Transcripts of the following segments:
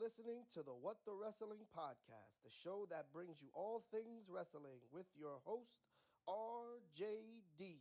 listening to the What the Wrestling podcast, the show that brings you all things wrestling with your host, RJD.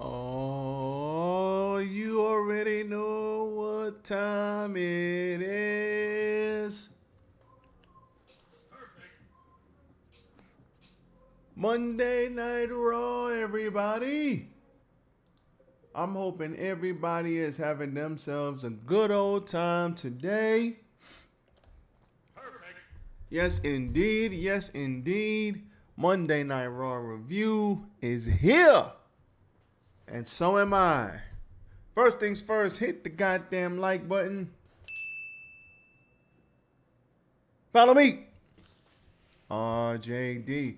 Oh, you already know what time it is. Monday Night Raw, everybody. I'm hoping everybody is having themselves a good old time today. Yes, indeed. Yes, indeed. Monday Night Raw review is here. And so am I. First things first, hit the goddamn like button. Follow me, RJD,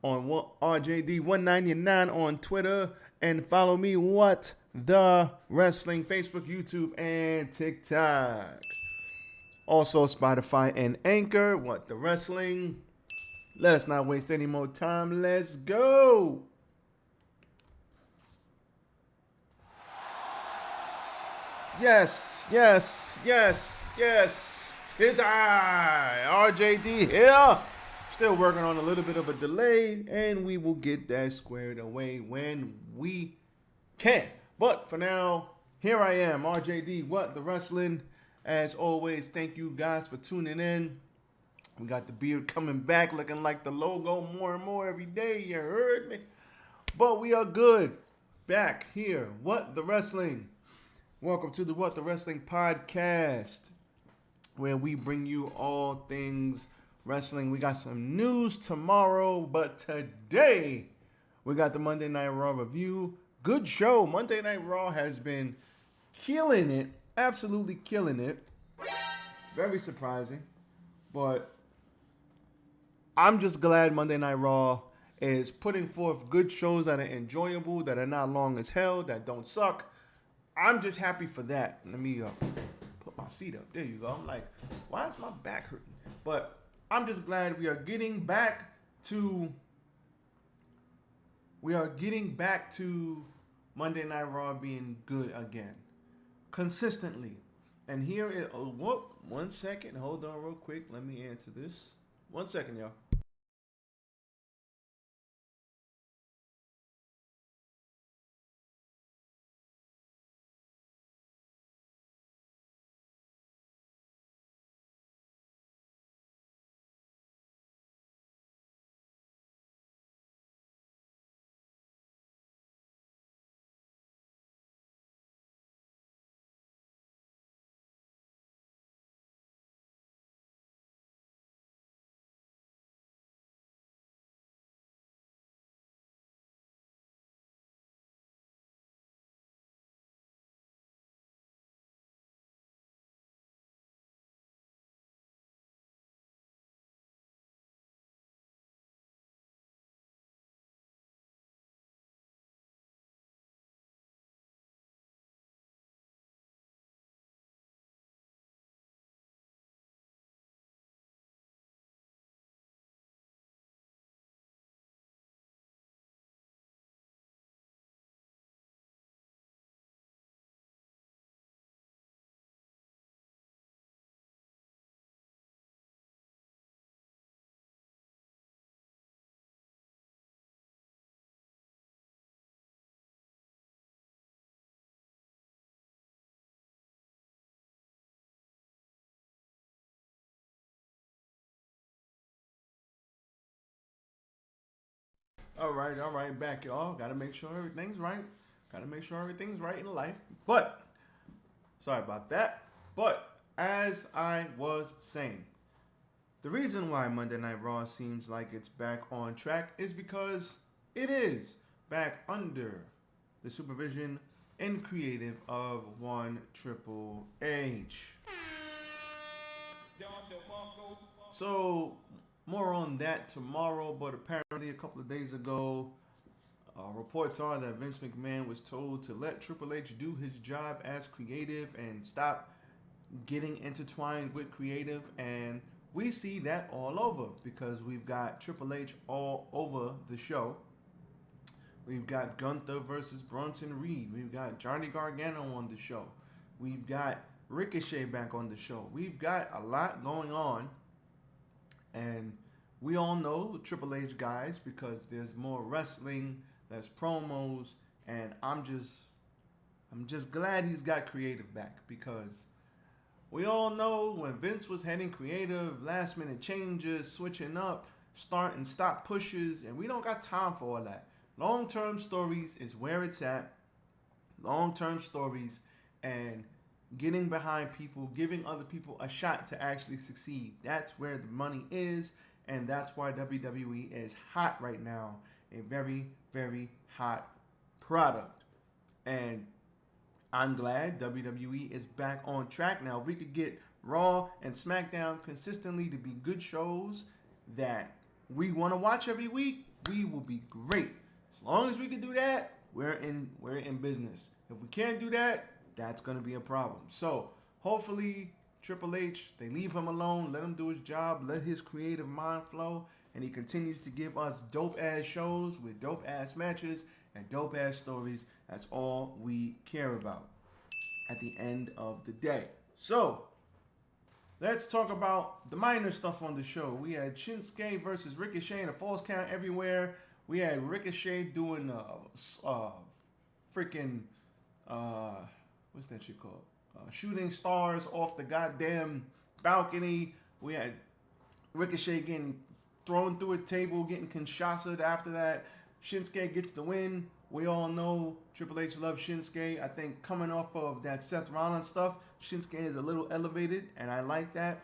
on RJD199 on Twitter, and follow me, What the Wrestling, Facebook, YouTube, and TikTok. Also, Spodify and Anchor, What the Wrestling. Let us not waste any more time. Let's go. Yes, yes, yes, yes. Tis I, RJD here. Still working on a little bit of a delay, and we will get that squared away when we can. But for now, here I am, RJD, What the Wrestling. As always, thank you guys for tuning in. We got the beard coming back, looking like the logo more and more every day. You heard me? But we are good. Back here, What the Wrestling. Welcome to the What the Wrestling podcast, where we bring you all things wrestling. We got some news tomorrow, but today we got the Monday Night Raw review. Good show. Monday Night Raw has been killing it, absolutely killing it. Very surprising, but I'm just glad Monday Night Raw is putting forth good shows that are enjoyable, that are not long as hell, that don't suck. I'm just happy for that. Let me put my seat up. There you go. I'm like, why is my back hurting? But I'm just glad we are getting back to Monday Night Raw being good again, consistently. And here is whoop. 1 second. Hold on, real quick. Let me answer this. 1 second, y'all. All right, back, y'all. Gotta make sure everything's right. Gotta make sure everything's right in life. But sorry about that. But as I was saying, the reason why Monday Night Raw seems like it's back on track is because it is back under the supervision and creative of one Triple H. So, more on that tomorrow, but apparently a couple of days ago, reports are that Vince McMahon was told to let Triple H do his job as creative and stop getting intertwined with creative. And we see that all over because we've got Triple H all over the show. We've got Gunther versus Bronson Reed. We've got Johnny Gargano on the show. We've got Ricochet back on the show. We've got a lot going on. And we all know Triple H guys because there's more wrestling, less promos, and I'm just glad he's got creative back because we all know when Vince was heading creative, last minute changes, switching up, start and stop pushes, and we don't got time for all that. Long-term stories is where it's at. Long-term stories and getting behind people, giving other people a shot to actually succeed. That's where the money is, and that's why WWE is hot right now. A very, very hot product. And I'm glad WWE is back on track now. If we could get Raw and SmackDown consistently to be good shows that we want to watch every week, we will be great. As long as we can do that, we're in business. If we can't do that, that's going to be a problem. So hopefully Triple H, they leave him alone, let him do his job, let his creative mind flow, and he continues to give us dope-ass shows with dope-ass matches and dope-ass stories. That's all we care about at the end of the day. So let's talk about the minor stuff on the show. We had Shinsuke versus Ricochet in a false count everywhere. We had Ricochet doing freaking what's that shit called? Shooting stars off the goddamn balcony. We had Ricochet getting thrown through a table, getting Kinshasa after that. Shinsuke gets the win. We all know Triple H loves Shinsuke. I think coming off of that Seth Rollins stuff, Shinsuke is a little elevated, and I like that.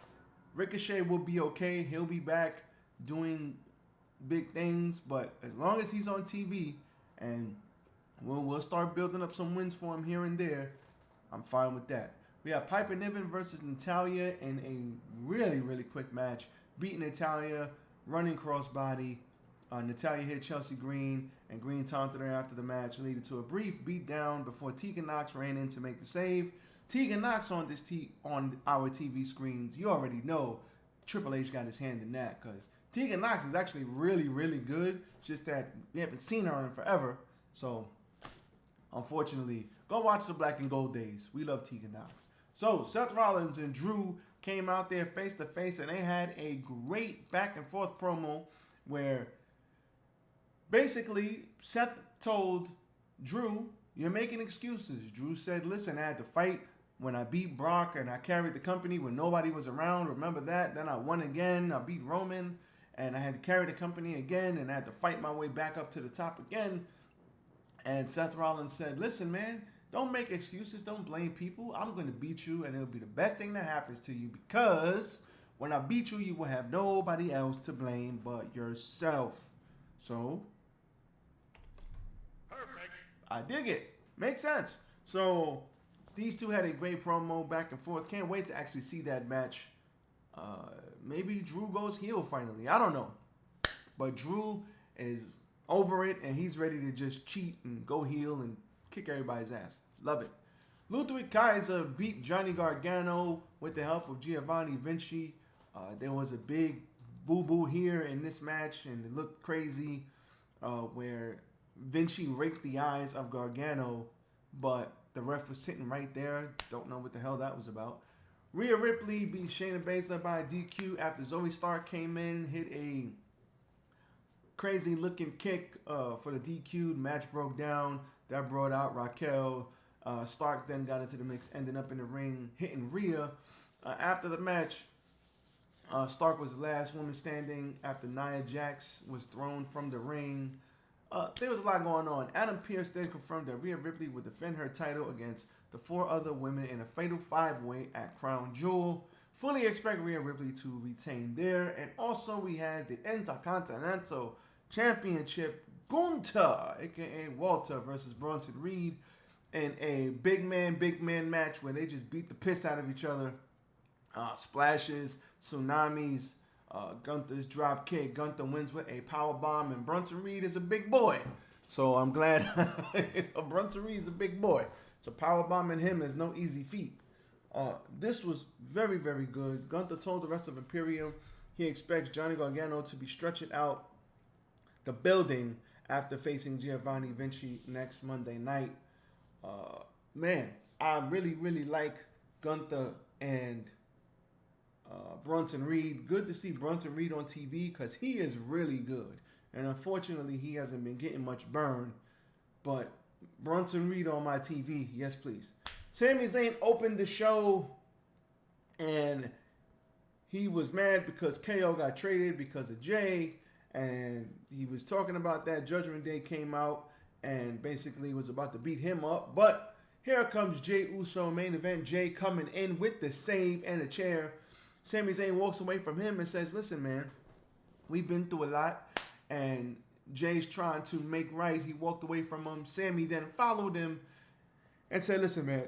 Ricochet will be okay. He'll be back doing big things, but as long as he's on TV and we'll start building up some wins for him here and there, I'm fine with that. We have Piper Niven versus Natalya in a really, really quick match. Beating Natalya, running crossbody. Natalya hit Chelsea Green, and Green taunted her after the match, leading to a brief beatdown before Tegan Nox ran in to make the save. Tegan Nox on our TV screens. You already know Triple H got his hand in that because Tegan Nox is actually really, really good. Just that we haven't seen her in forever. So, unfortunately, go watch the Black and Gold days. We love Tegan Nox. So, Seth Rollins and Drew came out there face to face, and they had a great back and forth promo where basically Seth told Drew, "You're making excuses." Drew said, "Listen, I had to fight when I beat Brock and I carried the company when nobody was around. Remember that? Then I won again. I beat Roman and I had to carry the company again and I had to fight my way back up to the top again." And Seth Rollins said, "Listen, man, don't make excuses. Don't blame people. I'm going to beat you and it'll be the best thing that happens to you because when I beat you, you will have nobody else to blame but yourself." So, perfect. I dig it. Makes sense. So, these two had a great promo back and forth. Can't wait to actually see that match. Maybe Drew goes heel finally. I don't know. But Drew is over it and he's ready to just cheat and go heel and kick everybody's ass. Love it. Ludwig Kaiser beat Johnny Gargano with the help of Giovanni Vinci. There was a big boo-boo here in this match and it looked crazy where Vinci raked the eyes of Gargano, but the ref was sitting right there. Don't know what the hell that was about. Rhea Ripley beat Shayna Baszler by DQ after Zoe Stark came in, hit a crazy looking kick for the DQ. Match broke down. That brought out Raquel. Stark then got into the mix, ending up in the ring, hitting Rhea. After the match, Stark was the last woman standing after Nia Jax was thrown from the ring. There was a lot going on. Adam Pearce then confirmed that Rhea Ripley would defend her title against the 4 other women in a fatal 5-way at Crown Jewel. Fully expect Rhea Ripley to retain there. And also we had the Intercontinental Championship, Gunther, aka Walter, versus Bronson Reed in a big man match where they just beat the piss out of each other. Splashes, tsunamis, Gunther's drop kick. Gunther wins with a power bomb, and Bronson Reed is a big boy. So I'm glad Bronson Reed is a big boy. So power bombing him is no easy feat. This was very, very good. Gunther told the rest of Imperium he expects Johnny Gargano to be stretching out the building after facing Giovanni Vinci next Monday night. Man, I really, really like Gunther and Bronson Reed. Good to see Bronson Reed on TV because he is really good. And unfortunately, he hasn't been getting much burn. But Bronson Reed on my TV, yes please. Sami Zayn opened the show and he was mad because KO got traded because of Jay. And he was talking about that. Judgment Day came out and basically was about to beat him up. But here comes Jey Uso, main event. Jay coming in with the save and the chair. Sami Zayn walks away from him and says, listen, man, we've been through a lot. And Jay's trying to make right. He walked away from him. Sami then followed him and said, listen, man,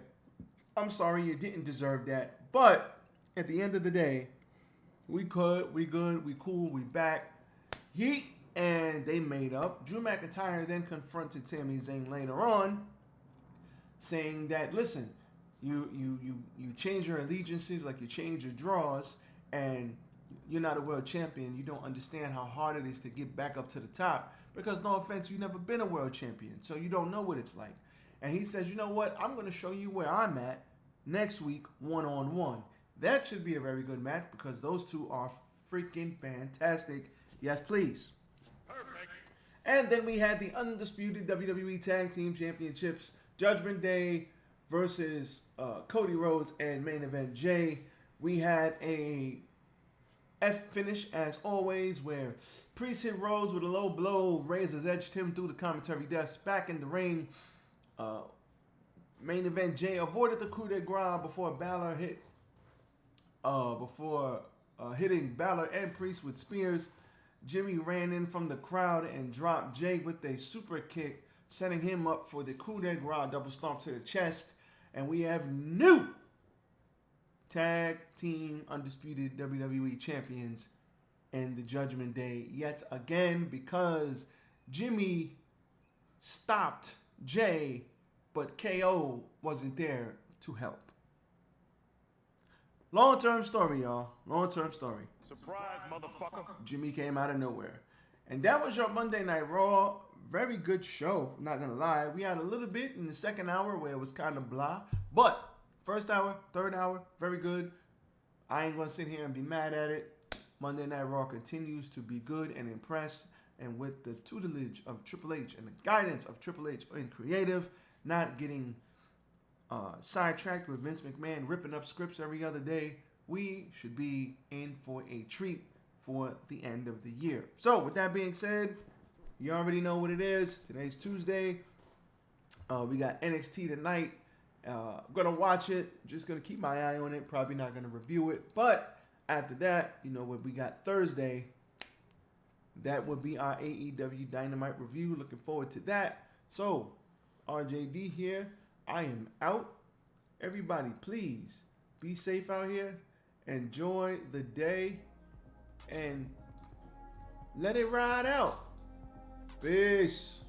I'm sorry you didn't deserve that. But at the end of the day, we good, we cool, we back. Yeet. And they made up. Drew McIntyre then confronted Sami Zayn later on, saying that, listen, you change your allegiances like you change your draws, and you're not a world champion. You don't understand how hard it is to get back up to the top because, no offense, you've never been a world champion, so you don't know what it's like. And he says, you know what? I'm going to show you where I'm at next week, one-on-one. That should be a very good match because those two are freaking fantastic. Yes, please. Perfect. And then we had the undisputed WWE Tag Team Championships, Judgment Day versus Cody Rhodes and main event Jay. We had a F finish as always where Priest hit Rhodes with a low blow, Razor's edged him through the commentary desk, back in the ring. Main event Jay avoided the coup de grace before Balor hit, hitting Balor and Priest with spears. Jimmy ran in from the crowd and dropped Jay with a super kick, setting him up for the coup de grace double stomp to the chest. And we have new tag team undisputed WWE champions in the Judgment Day yet again because Jimmy stopped Jay, but KO wasn't there to help. Long-term story, y'all. Long-term story. Surprise, motherfucker. Jimmy came out of nowhere. And that was your Monday Night Raw. Very good show, not going to lie. We had a little bit in the second hour where it was kind of blah. But first hour, third hour, very good. I ain't going to sit here and be mad at it. Monday Night Raw continues to be good and impress. And with the tutelage of Triple H and the guidance of Triple H in creative, not getting sidetracked with Vince McMahon ripping up scripts every other day, we should be in for a treat for the end of the year. So with that being said, you already know what it is. Today's Tuesday. We got NXT tonight. I'm going to watch it. Just going to keep my eye on it. Probably not going to review it. But after that, you know what we got Thursday. That would be our AEW Dynamite review. Looking forward to that. So, RJD here. I am out. Everybody, please be safe out here. Enjoy the day. And let it ride out. Peace.